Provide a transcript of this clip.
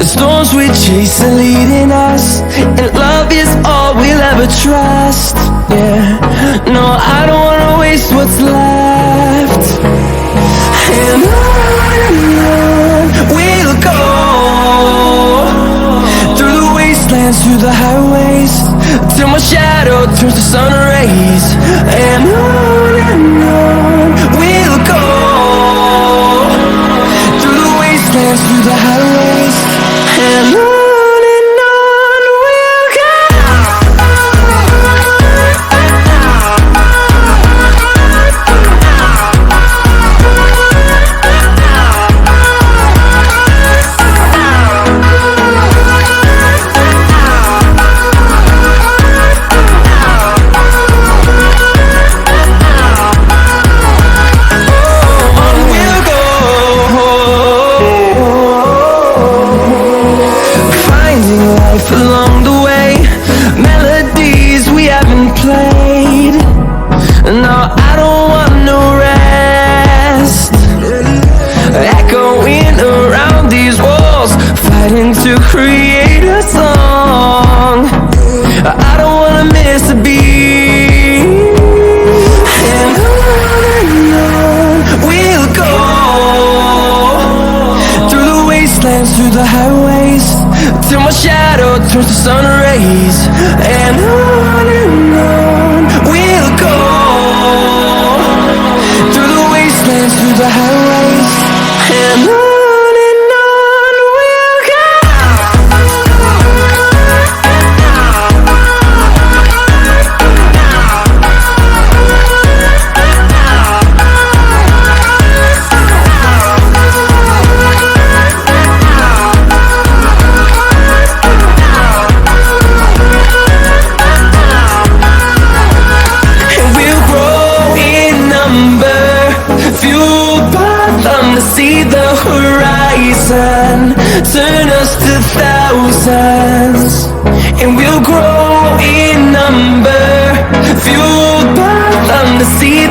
The storms we chase are leading us, and love is all we'll ever trust. Yeah, no, I don't wanna waste what's left. And on we'll go, through the wastelands, through the highways, till my shadow turns to sun rays. And on we'll go, through the wastelands, through the highways, and on. Along the way, melodies we haven't played. No, I don't want no rest. Echoing around these walls, fighting to create a song. I don't wanna miss a beat. And on we'll go, through the wastelands, through the highways, till my shadow turns to sun rays. And on we'll go, through the wastelands, through the highways, and on. See the horizon, turn us to thousands, and we'll grow in number, fueled by them to see